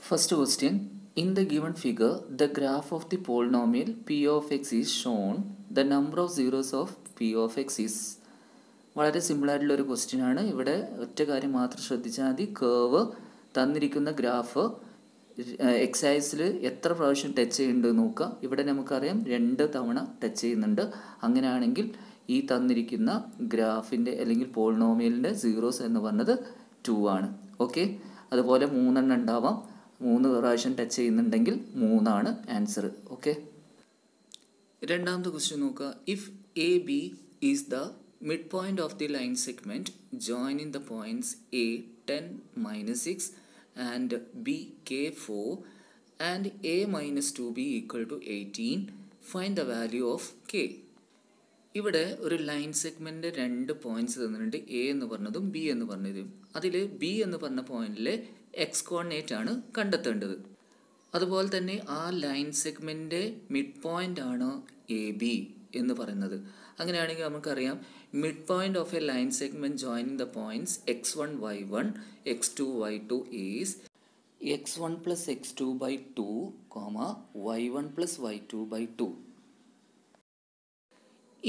First question. In the given figure, the graph of the polynomial p of x is shown. The number of zeros of p of x is. വളരെ സിമ്പിളായിട്ടുള്ളൊരു question ആണ്. ഇവിടെ ഒറ്റ കാര്യം മാത്രം ശ്രദ്ധിച്ചാൽ മതി. കേർവ് തന്നിരിക്കുന്ന ഗ്രാഫ് എക്സ് ആക്സിസിൽ എത്ര പ്രാവശ്യം ടച്ച് ചെയ്യുന്നുണ്ട് നോക്കുക. ഇവിടെ നമുക്കറിയാം 2 തവണ ടച്ച് ചെയ്യുന്നുണ്ട്. അങ്ങനെയാണെങ്കിൽ ഈ തന്നിരിക്കുന്ന ഗ്രാഫിൻ്റെ അല്ലെങ്കിൽ പോളിനോമിയലിൻ്റെ സീറോസ് എന്ന് പറഞ്ഞത് 2 ആണ്. ഓക്കെ, അതുപോലെ 3 എണ്ണം ഉണ്ടാവാം. 3 പ്രാവശ്യം ടച്ച് ചെയ്യുന്നുണ്ടെങ്കിൽ 3 ആണ് ആൻസർ. ഓക്കെ, രണ്ടാമത്തെ ക്വസ്റ്റ്യൻ നോക്കുക. If A B is the midpoint of the line segment joining the points A 10 minus 6 and B K 4 and A minus 2B equal to 18, find the value of K. ഇവിടെ ഒരു line segment 2 points തന്നിട്ടുണ്ട്, A എന്ന് പറഞ്ഞതും B എന്ന് പറഞ്ഞതും. അതിൽ B എന്ന് പറഞ്ഞ പോയിന്റിലെ എക്സ് കോർഡിനേറ്റ് ആണ് കണ്ടെത്തേണ്ടത്. അതുപോലെ തന്നെ ആ ലൈൻ സെഗ്മെൻറ്റിൻ്റെ മിഡ് പോയിൻ്റ് ആണ് എ ബി എന്ന് പറയുന്നത്. അങ്ങനെയാണെങ്കിൽ നമുക്കറിയാം mid point of A line segment joining the points x1 y1 x2 y2 is x1 plus x2 by 2, y1 plus y2 by 2.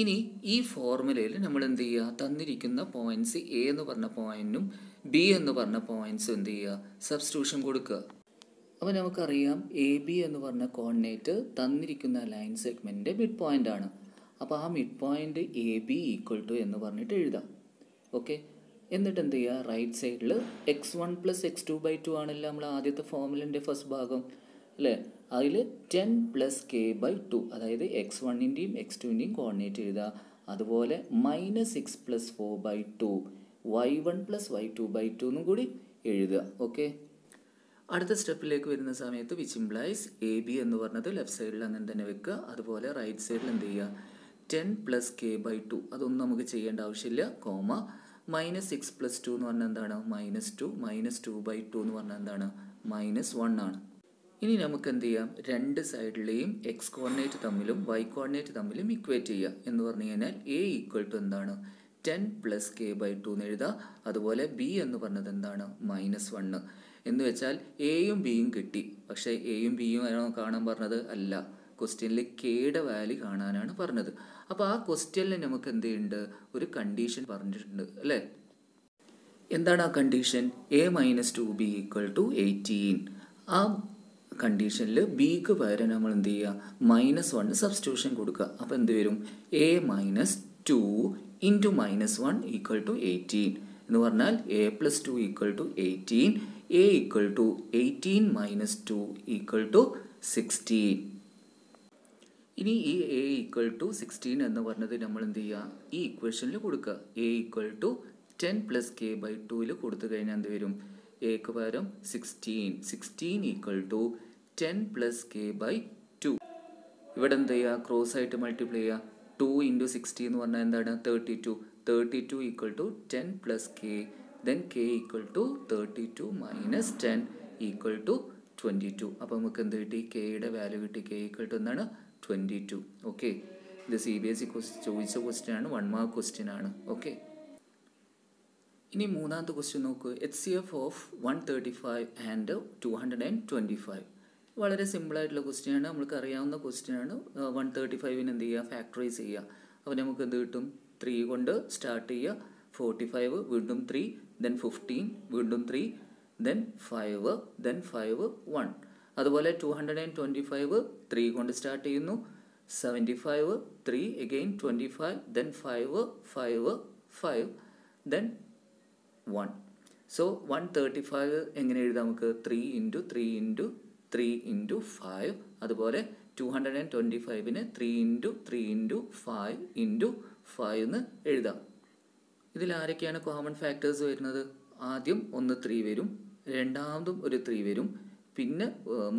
ഇനി ഈ ഫോർമുലയിൽ നമ്മൾ എന്ത് ചെയ്യുക, തന്നിരിക്കുന്ന പോയിൻറ്റ്സ് എ എന്ന് പറഞ്ഞ പോയിൻറ്റും ബി എന്ന് പറഞ്ഞ പോയിൻറ്റ്സും എന്ത് ചെയ്യുക, സബ്സ്റ്റിറ്റ്യൂഷൻ കൊടുക്കുക. അപ്പോൾ നമുക്കറിയാം എ ബി എന്ന് പറഞ്ഞ കോർഡിനേറ്റ് തന്നിരിക്കുന്ന ലൈൻ സെഗ്മെൻറ്റിൻ്റെ മിഡ് പോയിൻ്റ് ആണ്. അപ്പോൾ ആ mid point A B equal to എന്ന് പറഞ്ഞിട്ട് എഴുതാം. ഓക്കെ, എന്നിട്ട് എന്ത് ചെയ്യുക, റൈറ്റ് സൈഡിൽ x1 plus x2 by 2 ആണല്ലോ നമ്മൾ ആദ്യത്തെ ഫോർമുലിൻ്റെ ഫസ്റ്റ് ഭാഗം അല്ലേ. അതിൽ 10 plus k by 2, അതായത് x1ൻ്റെയും x2ൻ്റെയും കോർഡിനേറ്റ് എഴുതുക. അതുപോലെ -6 plus 4 by 2 y1 plus y2 by 2 എന്നും കൂടി എഴുതുക. ഓക്കെ, അടുത്ത സ്റ്റെപ്പിലേക്ക് വരുന്ന സമയത്ത് വിച്ച് ഇംപ്ലൈസ് എ ബി എന്ന് പറഞ്ഞത് ലെഫ്റ്റ് സൈഡിൽ അങ്ങനെ തന്നെ വെക്കുക. അതുപോലെ റൈറ്റ് സൈഡിൽ എന്ത് ചെയ്യുക, 10 plus k by 2, അതൊന്നും നമുക്ക് ചെയ്യേണ്ട ആവശ്യമില്ല. -6 plus 2 എന്ന് പറഞ്ഞാൽ എന്താണ്, -2 -2 by 2 എന്ന് പറഞ്ഞാൽ എന്താണ്, -1 ആണ്. ഇനി നമുക്ക് എന്ത് ചെയ്യാം, രണ്ട് സൈഡിലെയും എക്സ് കോർഡിനേറ്റ് തമ്മിലും വൈ കോർഡിനേറ്റ് തമ്മിലും ഇക്വേറ്റ് ചെയ്യുക. എന്ന് പറഞ്ഞു കഴിഞ്ഞാൽ എ ഈക്വൽ ടു എന്താണ്, 10 plus k by 2 എന്ന് എഴുതുക. അതുപോലെ ബി എന്ന് പറഞ്ഞത് എന്താണ്, -1 എന്ന് വെച്ചാൽ എയും ബിയും കിട്ടി. പക്ഷേ എയും ബിയും ആണോ കാണാൻ പറഞ്ഞത്? അല്ല, ക്വസ്റ്റ്യനിൽ കെയുടെ വാല്യൂ കാണാനാണ് പറഞ്ഞത്. അപ്പോൾ ആ ക്വസ്റ്റ്യനിൽ നമുക്ക് എന്ത് ചെയ്യുന്നുണ്ട്, ഒരു കണ്ടീഷൻ പറഞ്ഞിട്ടുണ്ട് അല്ലേ. എന്താണ് ആ condition? a minus 2b equal to 18. ആ കണ്ടീഷനിൽ ബിക്ക് പകരം നമ്മൾ എന്ത് ചെയ്യുക, -1 സബ്സ്റ്റിറ്റ്യൂഷൻ കൊടുക്കുക. അപ്പോൾ എന്ത് വരും, a minus 2 into -1 equal to 18 എന്ന് പറഞ്ഞാൽ a plus 2 equal to 18, a equal to 18 minus 2 equal to 16. ഇനി ഈ a ഈക്വൽ ടു 16 എന്ന് പറഞ്ഞത് നമ്മൾ എന്ത് ചെയ്യുക, ഈ ഇക്വേഷനിൽ കൊടുക്കുക. a equal to 10 plus k by 2 കൊടുത്തു കഴിഞ്ഞാൽ എന്ത് വരും, എക്ക് പകരം 16 equal to 10 plus k by 2. ഇവിടെ എന്ത് ചെയ്യുക, ക്രോസ് ആയിട്ട് മൾട്ടിപ്ലൈ ചെയ്യുക. 2 into 60 എന്ന് പറഞ്ഞാൽ എന്താണ്, 32 equal to 10 plus k, then k equal to 32 minus 10 equal to 22. അപ്പോൾ നമുക്ക് എന്ത് കിട്ടി, കെയുടെ വാല്യൂ കിട്ടി. k ഈക്വൽ ടു എന്താണ്, 22. ഓക്കെ, ഇത് CBSE ചോദിച്ച ക്വസ്റ്റ്യൻ ആണ്, 1 മാർക്ക് ക്വസ്റ്റ്യൻ ആണ്. ഓക്കെ, ഇനി മൂന്നാമത്തെ ക്വസ്റ്റ്യൻ നോക്കൂ. HCF of 135 and 225. വളരെ സിമ്പിളായിട്ടുള്ള ക്വസ്റ്റ്യൻ ആണ്, നമ്മൾക്ക് അറിയാവുന്ന ക്വസ്റ്റ്യൻ ആണ്. 135ന് എന്ത് ചെയ്യുക, ഫാക്ടറൈസ് ചെയ്യുക. അപ്പോൾ നമുക്ക് എന്ത് കിട്ടും, 3 കൊണ്ട് സ്റ്റാർട്ട് ചെയ്യുക. 45 വീണ്ടും 3, then 15 വീണ്ടും 3, then 5, then 5 1. അതുപോലെ 225 3 കൊണ്ട് സ്റ്റാർട്ട് ചെയ്യുന്നു. 75 3 again 25, then 5 5 5, then 1. സോ 135 എങ്ങനെ എഴുതാം നമുക്ക്, 3 into 3 into 3 into 5. അതുപോലെ 225ന് 3 into 3 into 5 into 5 എന്ന് എഴുതാം. ഇതിൽ ആരൊക്കെയാണ് കോമൺ ഫാക്ടേഴ്സ് വരുന്നത്? ആദ്യം ഒന്ന് 3 വരും, രണ്ടാമതും ഒരു 3 വരും, പിന്നെ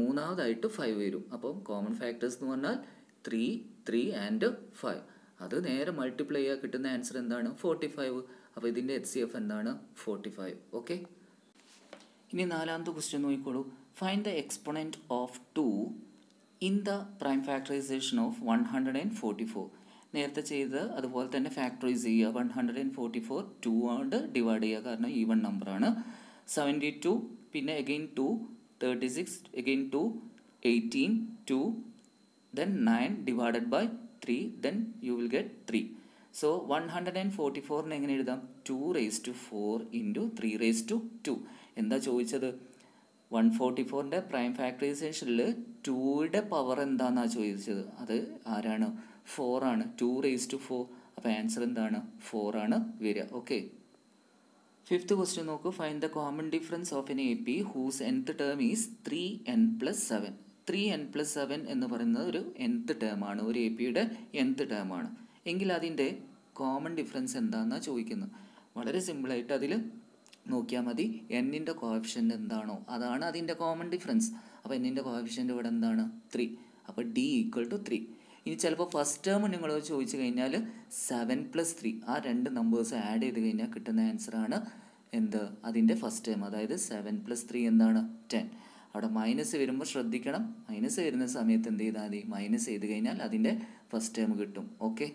മൂന്നാമതായിട്ട് 5 വരും. അപ്പോൾ കോമൺ ഫാക്ടേഴ്സ് എന്ന് പറഞ്ഞാൽ 3 3 ആൻഡ് 5. അത് നേരെ മൾട്ടിപ്ലൈ ചെയ്യുക, കിട്ടുന്ന ആൻസർ എന്താണ്, 45. അപ്പോൾ ഇതിൻ്റെ HCF എന്താണ്, 45. ഓക്കെ, ഇനി നാലാമത്തെ ക്വസ്റ്റ്യൻ നോക്കിക്കോളൂ. Find the exponent of 2 in the prime factorisation of 144. നേരത്തെ ചെയ്ത് അതുപോലെ തന്നെ ഫാക്ടറൈസ് ചെയ്യുക. 144 2 കൊണ്ട് ഡിവൈഡ് ചെയ്യുക, കാരണം ഈവൺ നമ്പറാണ്. 72 പിന്നെ again 2 36, again 2, 18, 2, then 9 divided by 3, then you will get 3. So 144 എങ്ങനെ എഴുതാം? 2 raised to 4 into 3 raised to 2. എന്താ ചോദിച്ചത്? 144ൻ്റെ പ്രൈം ഫാക്ടറൈസേഷനിൽ 2യുടെ പവർ എന്താണെന്നാണ് ചോദിച്ചത്. അത് ആരാണ്? 4 ആണ്. 2 raised to 4. അപ്പോൾ ആൻസർ എന്താണ്? 4 ആണ് വരിക. ഓക്കെ. ഫിഫ്ത്ത് ക്വസ്റ്റ്യൻ നോക്കൂ. Find the common difference of an A P whose nth term is 3n+7. 3n+7 എന്ന് പറയുന്നത് ഒരു nth ടേമാണ്, ഒരു എ പിയുടെ nth ടേമാണ്. എങ്കിൽ അതിൻ്റെ കോമൺ ഡിഫറൻസ് എന്താണെന്നാണ് ചോദിക്കുന്നത്. വളരെ സിമ്പിളായിട്ട് അതിൽ നോക്കിയാൽ മതി. എന്നിൻ്റെ കോഎഫിഷ്യൻ്റ് എന്താണോ അതാണ് അതിൻ്റെ കോമൺ ഡിഫറൻസ്. അപ്പോൾ എന്നിൻ്റെ കോഎഫിഷ്യൻ്റ് ഇവിടെ എന്താണ്? 3. അപ്പോൾ d = 3. ഇനി ചിലപ്പോൾ ഫസ്റ്റ് ടേം നിങ്ങൾ ചോദിച്ചു കഴിഞ്ഞാൽ 7+3 ആ രണ്ട് നമ്പേഴ്സ് ആഡ് ചെയ്ത് കഴിഞ്ഞാൽ കിട്ടുന്ന ആൻസറാണ് എന്ത്? അതിൻ്റെ ഫസ്റ്റ് ടേം. അതായത് 7+3 എന്താണ്? 10. അവിടെ മൈനസ് വരുമ്പോൾ ശ്രദ്ധിക്കണം. മൈനസ് വരുന്ന സമയത്ത് എന്ത് ചെയ്താൽ മതി? മൈനസ് ചെയ്ത് കഴിഞ്ഞാൽ അതിൻ്റെ ഫസ്റ്റ് ടേം കിട്ടും. ഓക്കെ.